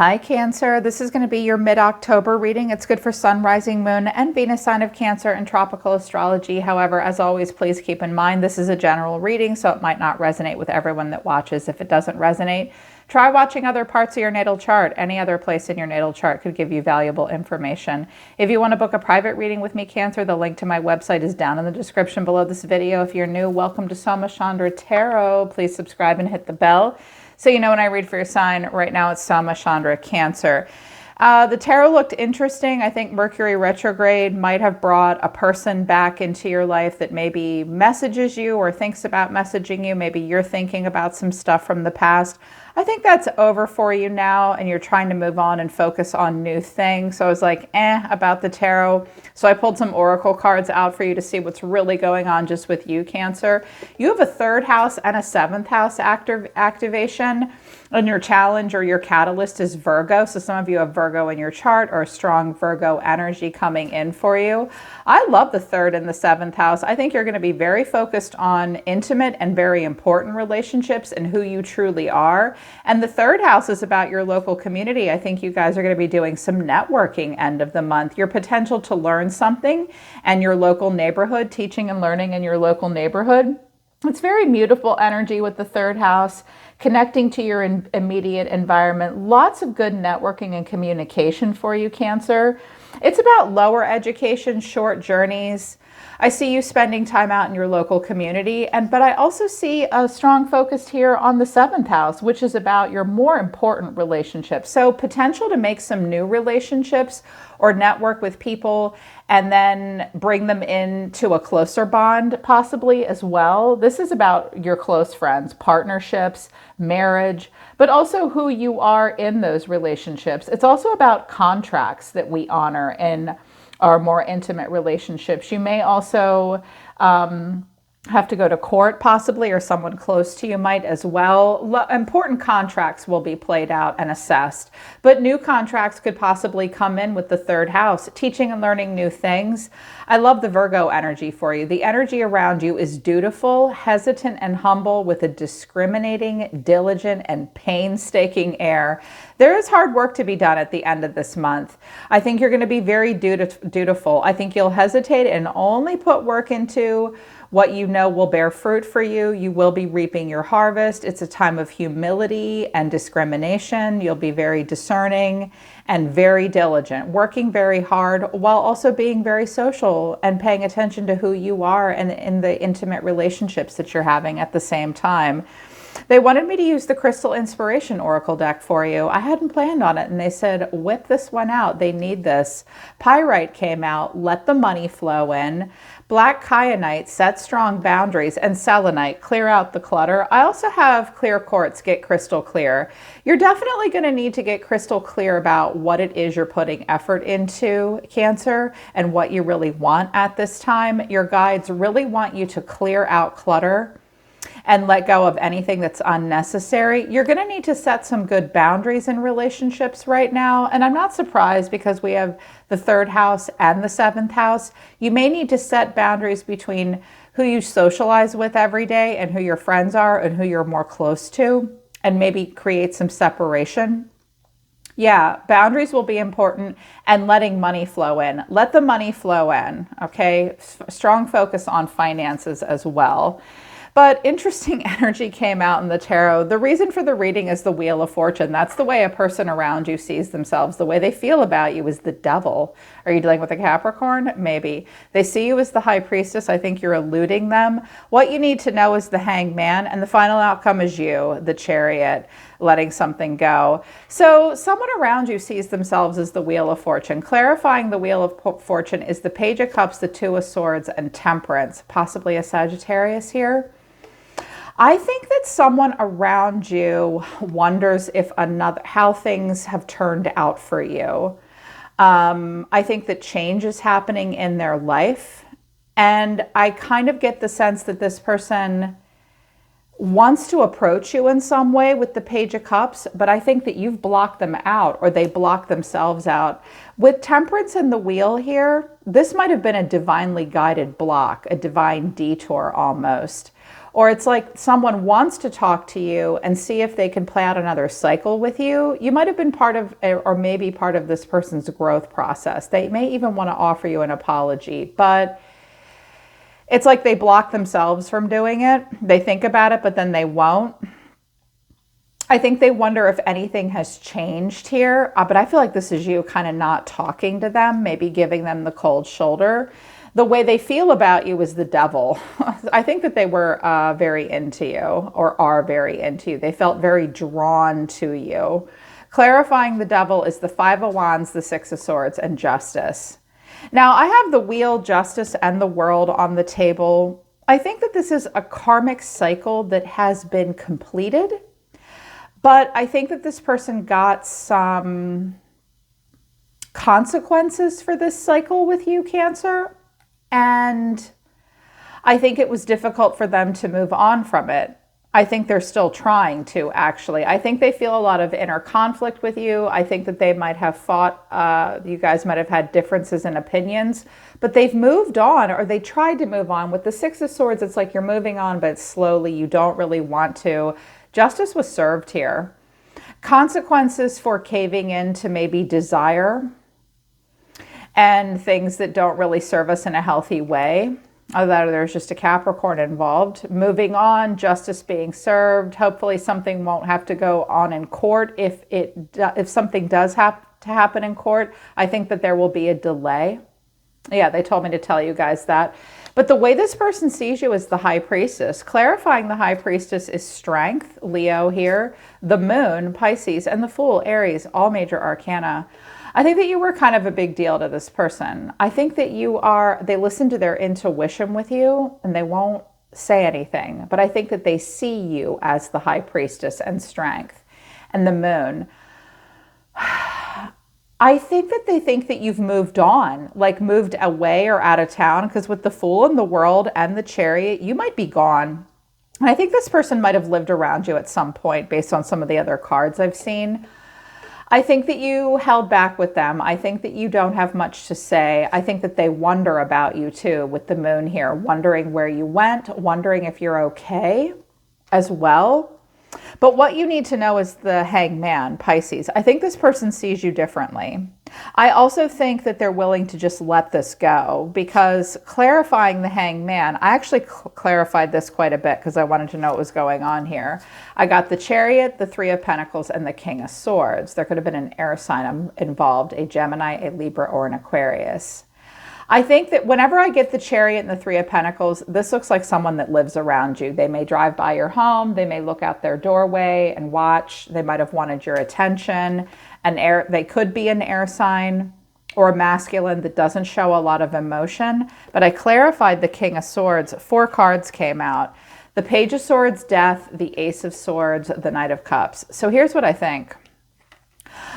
Hi Cancer, this is going to be your mid-October reading. It's good for Sun, Rising, Moon, and Venus sign of Cancer and tropical astrology. However, as always, please keep in mind this is a general reading, so it might not resonate with everyone that watches. If it doesn't resonate, try watching other parts of your natal chart. Any other place in your natal chart could give you valuable information. If you want to book a private reading with me, Cancer, the link to my website is down in the description below this video. If you're new, welcome to Soma Chandra Tarot. Please subscribe and hit the bell so you know when I read for your sign. Right now it's Soma Chandra Cancer. The tarot looked interesting. I think Mercury retrograde might have brought a person back into your life that maybe messages you or thinks about messaging you. Maybe you're thinking about some stuff from the past. I think that's over for you now and you're trying to move on and focus on new things. So I was like, about the tarot. So I pulled some oracle cards out for you to see what's really going on just with you, Cancer. You have a third house and a seventh house activation, and your challenge or your catalyst is Virgo. So some of you have Virgo in your chart or a strong Virgo energy coming in for you. I love the third and the seventh house. I think you're going to be very focused on intimate and very important relationships and who you truly are. And the third house is about your local community. I think you guys are going to be doing some networking end of the month. Your potential to learn something and your local neighborhood, teaching and learning in your local neighborhood. It's very mutable energy with the third house, connecting to your immediate environment. Lots of good networking and communication for you, Cancer. It's about lower education, short journeys. I see you spending time out in your local community, but I also see a strong focus here on the seventh house, which is about your more important relationships. So potential to make some new relationships or network with people and then bring them into a closer bond possibly as well. This is about your close friends, partnerships, marriage, but also who you are in those relationships. It's also about contracts that we honor in our more intimate relationships. You may also have to go to court possibly, or someone close to you might as well. Important contracts will be played out and assessed, but new contracts could possibly come in with the third house, teaching and learning new things. I love the Virgo energy for you. The energy around you is dutiful, hesitant, and humble with a discriminating, diligent, and painstaking air. There is hard work to be done at the end of this month. I think you're going to be very dutiful. I think you'll hesitate and only put work into what you know will bear fruit for you. You will be reaping your harvest. It's a time of humility and discrimination. You'll be very discerning and very diligent, working very hard while also being very social and paying attention to who you are and in the intimate relationships that you're having at the same time. They wanted me to use the Crystal Inspiration Oracle deck for you. I hadn't planned on it, and they said, whip this one out. They need this. Pyrite came out. Let the money flow in. Black Kyanite, set strong boundaries. And Selenite, clear out the clutter. I also have Clear Quartz, get crystal clear. You're definitely going to need to get crystal clear about what it is you're putting effort into, Cancer, and what you really want at this time. Your guides really want you to clear out clutter and let go of anything that's unnecessary. You're going to need to set some good boundaries in relationships right now. And I'm not surprised because we have the third house and the seventh house. You may need to set boundaries between who you socialize with every day and who your friends are and who you're more close to, and maybe create some separation. Yeah, boundaries will be important, and letting money flow in. Let the money flow in, okay? Strong focus on finances as well. But interesting energy came out in the tarot. The reason for the reading is the Wheel of Fortune. That's the way a person around you sees themselves. The way they feel about you is the Devil. Are you dealing with a Capricorn? Maybe. They see you as the High Priestess. I think you're eluding them. What you need to know is the Hanged Man, and the final outcome is you, the Chariot, letting something go. So someone around you sees themselves as the Wheel of Fortune. Clarifying the Wheel of Fortune is the Page of Cups, the Two of Swords, and Temperance. Possibly a Sagittarius here. I think that someone around you wonders if how things have turned out for you. I think that change is happening in their life. And I kind of get the sense that this person wants to approach you in some way with the Page of Cups, but I think that you've blocked them out, or they block themselves out. With Temperance and the Wheel here, this might have been a divinely guided block, a divine detour almost. or it's like someone wants to talk to you and see if they can play out another cycle with you. You might have been part of, or maybe part of this person's growth process. They may even want to offer you an apology, but it's like they block themselves from doing it. They think about it, but then they won't. I think they wonder if anything has changed here, but I feel like this is you kind of not talking to them, maybe giving them the cold shoulder. The way they feel about you is the devil. I think that they were very into you, or are very into you. They felt very drawn to you. Clarifying the devil is the Five of Wands, the Six of Swords, and Justice. Now, I have the Wheel, Justice, and the World on the table. I think that this is a karmic cycle that has been completed, but I think that this person got some consequences for this cycle with you, Cancer. And I think it was difficult for them to move on from it. I think they're still trying to, actually. I think they feel a lot of inner conflict with you. I think that they might have fought, you guys might have had differences in opinions, but they've moved on, or they tried to move on. With the Six of Swords, it's like you're moving on, but slowly. You don't really want to. Justice was served here. Consequences for caving in to maybe desire and things that don't really serve us in a healthy way. Either there's just a Capricorn involved. Moving on, justice being served. Hopefully something won't have to go on in court. If something does have to happen in court, I think that there will be a delay. Yeah, they told me to tell you guys that. But the way this person sees you is the High Priestess. Clarifying the High Priestess is strength, Leo here, the Moon, Pisces, and the Fool, Aries, all major arcana. I think that you were kind of a big deal to this person. I think that they listen to their intuition with you and they won't say anything, but I think that they see you as the High Priestess and strength and the Moon. I think that they think that you've moved on, like moved away or out of town, because with the Fool and the World and the Chariot, you might be gone. And I think this person might have lived around you at some point based on some of the other cards I've seen. I think that you held back with them. I think that you don't have much to say. I think that they wonder about you too, with the Moon here, wondering where you went, wondering if you're okay as well. But what you need to know is the Hangman, Pisces. I think this person sees you differently. I also think that they're willing to just let this go, because clarifying the Hangman, I actually clarified this quite a bit because I wanted to know what was going on here. I got the Chariot, the Three of Pentacles, and the King of Swords. There could have been an air sign involved, a Gemini, a Libra, or an Aquarius. I think that whenever I get the Chariot and the Three of Pentacles, this looks like someone that lives around you. They may drive by your home. They may look out their doorway and watch. They might have wanted your attention. They could be an air sign or a masculine that doesn't show a lot of emotion. But I clarified the King of Swords. 4 cards came out. The Page of Swords, Death, the Ace of Swords, the Knight of Cups. So here's what I think.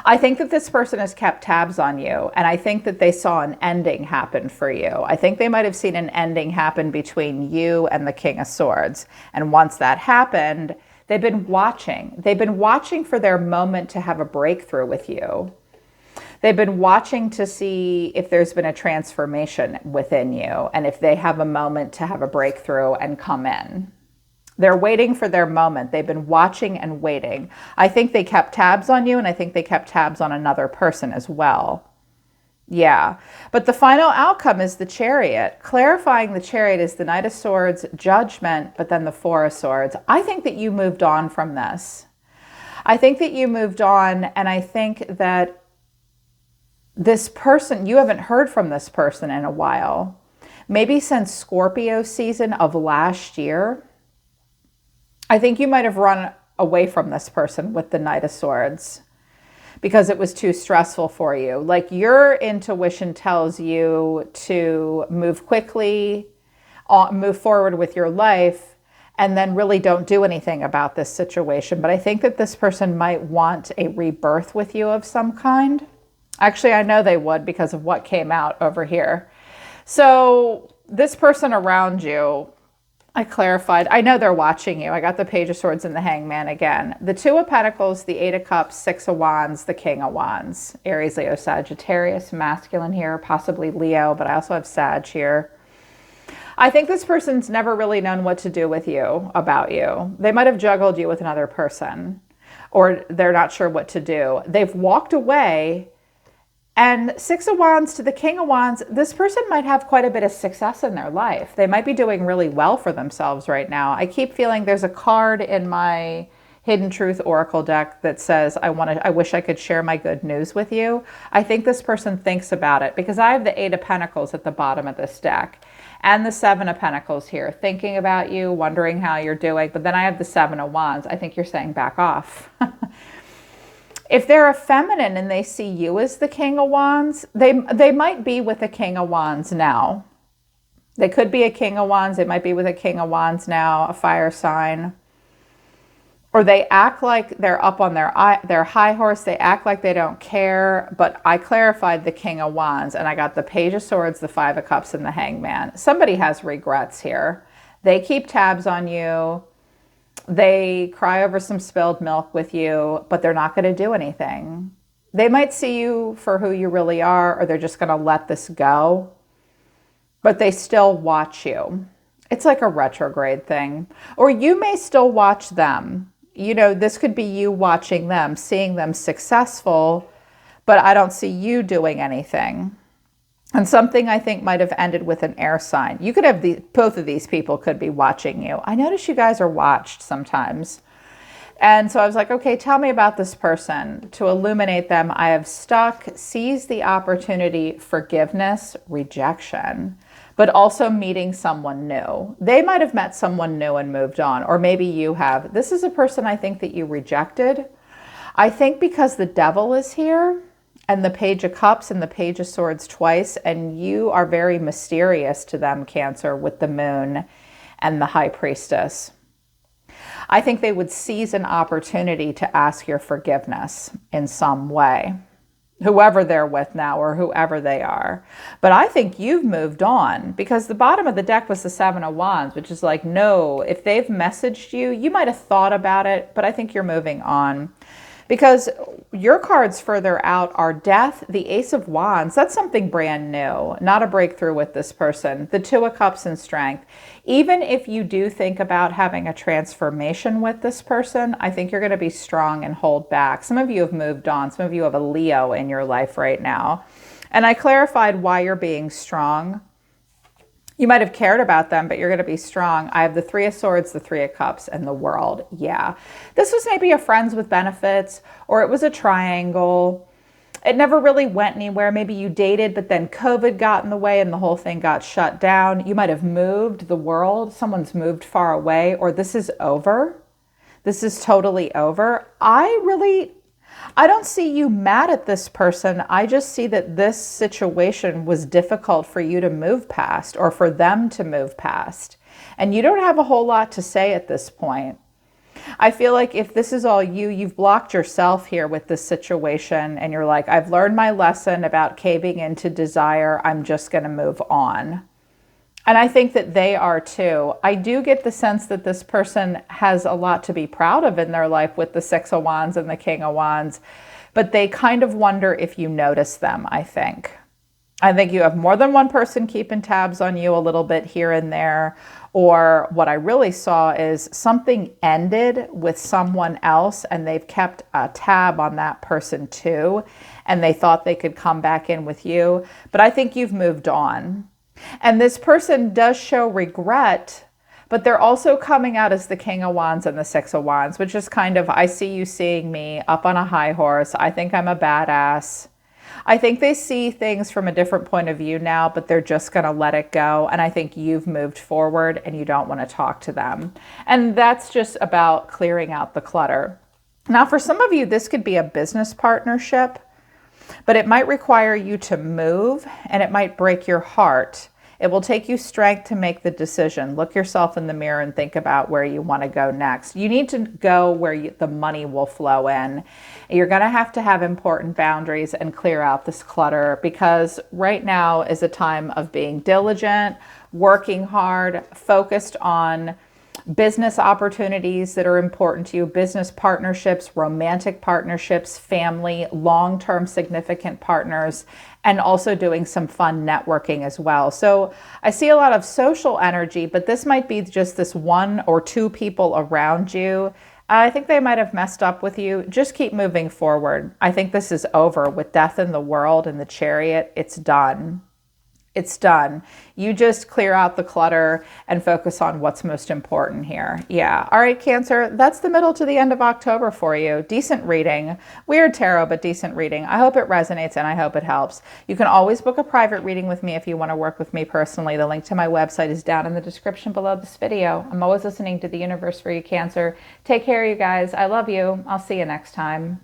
I think that this person has kept tabs on you, and I think that they saw an ending happen for you. I think they might have seen an ending happen between you and the King of Swords. And once that happened, they've been watching. They've been watching for their moment to have a breakthrough with you. They've been watching to see if there's been a transformation within you and if they have a moment to have a breakthrough and come in. They're waiting for their moment. They've been watching and waiting. I think they kept tabs on you, and I think they kept tabs on another person as well. Yeah. But the final outcome is the Chariot. Clarifying the Chariot is the Knight of Swords, Judgment, but then the Four of Swords. I think that you moved on from this. I think that you moved on, and I think that this person, you haven't heard from this person in a while. Maybe since Scorpio season of last year. I think you might have run away from this person with the Knight of Swords because it was too stressful for you. Like, your intuition tells you to move quickly, move forward with your life, and then really don't do anything about this situation. But I think that this person might want a rebirth with you of some kind. Actually, I know they would because of what came out over here. So this person around you, I clarified. I know they're watching you. I got the Page of Swords and the Hangman again. The Two of Pentacles, the Eight of Cups, Six of Wands, the King of Wands. Aries, Leo, Sagittarius, masculine here, possibly Leo, but I also have Sag here. I think this person's never really known what to do with you, about you. They might have juggled you with another person, or they're not sure what to do. They've walked away. And Six of Wands to the King of Wands, this person might have quite a bit of success in their life. They might be doing really well for themselves right now. I keep feeling there's a card in my Hidden Truth Oracle deck that says, I wish I could share my good news with you. I think this person thinks about it because I have the Eight of Pentacles at the bottom of this deck and the Seven of Pentacles here, thinking about you, wondering how you're doing. But then I have the Seven of Wands. I think you're saying back off. If they're a feminine and they see you as the King of Wands, they might be with a King of Wands now. They could be a King of Wands. They might be with a King of Wands now, a fire sign. Or they act like they're up on their high horse. They act like they don't care. But I clarified the King of Wands, and I got the Page of Swords, the Five of Cups, and the Hangman. Somebody has regrets here. They keep tabs on you. They cry over some spilled milk with you, but they're not going to do anything. They might see you for who you really are, or they're just going to let this go, but they still watch you. It's like a retrograde thing. Or you may still watch them. You know, this could be you watching them, seeing them successful, but I don't see you doing anything. And something I think might have ended with an air sign. You could have both of these people could be watching you. I notice you guys are watched sometimes. And so I was like, okay, tell me about this person. To illuminate them, I have stuck, seize the opportunity, forgiveness, rejection, but also meeting someone new. They might have met someone new and moved on, or maybe you have. This is a person I think that you rejected. I think because the Devil is here, and the Page of Cups and the Page of Swords twice, and you are very mysterious to them, Cancer, with the Moon and the High Priestess. I think they would seize an opportunity to ask your forgiveness in some way, whoever they're with now or whoever they are. But I think you've moved on, because the bottom of the deck was the Seven of Wands, which is like, no, if they've messaged you, you might have thought about it, but I think you're moving on. Because your cards further out are Death, the Ace of Wands. That's something brand new, not a breakthrough with this person. The Two of Cups and Strength. Even if you do think about having a transformation with this person, I think you're going to be strong and hold back. Some of you have moved on. Some of you have a Leo in your life right now. And I clarified why you're being strong. You might have cared about them, but you're going to be strong. I have the Three of Swords, the Three of Cups, and the World. Yeah. This was maybe a friends with benefits, or it was a triangle. It never really went anywhere. Maybe you dated, but then COVID got in the way and the whole thing got shut down. You might have moved the world. Someone's moved far away, or this is over. This is totally over. I don't see you mad at this person. I just see that this situation was difficult for you to move past, or for them to move past. And you don't have a whole lot to say at this point. I feel like if this is all you, you've blocked yourself here with this situation, and you're like, I've learned my lesson about caving into desire. I'm just going to move on. And I think that they are too. I do get the sense that this person has a lot to be proud of in their life with the Six of Wands and the King of Wands, but they kind of wonder if you notice them, I think. I think you have more than one person keeping tabs on you a little bit here and there. Or what I really saw is something ended with someone else and they've kept a tab on that person too. And they thought they could come back in with you. But I think you've moved on. And this person does show regret, but they're also coming out as the King of Wands and the Six of Wands, which is kind of, I see you seeing me up on a high horse. I think I'm a badass. I think they see things from a different point of view now, but they're just going to let it go. And I think you've moved forward and you don't want to talk to them. And that's just about clearing out the clutter. Now, for some of you, this could be a business partnership, but it might require you to move and it might break your heart. It will take you strength to make the decision. Look yourself in the mirror and think about where you want to go next. You need to go where the money will flow in. You're going to have important boundaries and clear out this clutter, because right now is a time of being diligent, working hard, focused on business opportunities that are important to you, business partnerships, romantic partnerships, family, long-term significant partners, and also doing some fun networking as well. So I see a lot of social energy, but this might be just this one or two people around you. I think they might have messed up with you. Just keep moving forward. I think this is over with Death in the World and the Chariot. It's done. It's done. You just clear out the clutter and focus on what's most important here. Yeah. All right, Cancer, that's the middle to the end of October for you. Decent reading. Weird tarot, but decent reading. I hope it resonates and I hope it helps. You can always book a private reading with me if you want to work with me personally. The link to my website is down in the description below this video. I'm always listening to the universe for you, Cancer. Take care, you guys. I love you. I'll see you next time.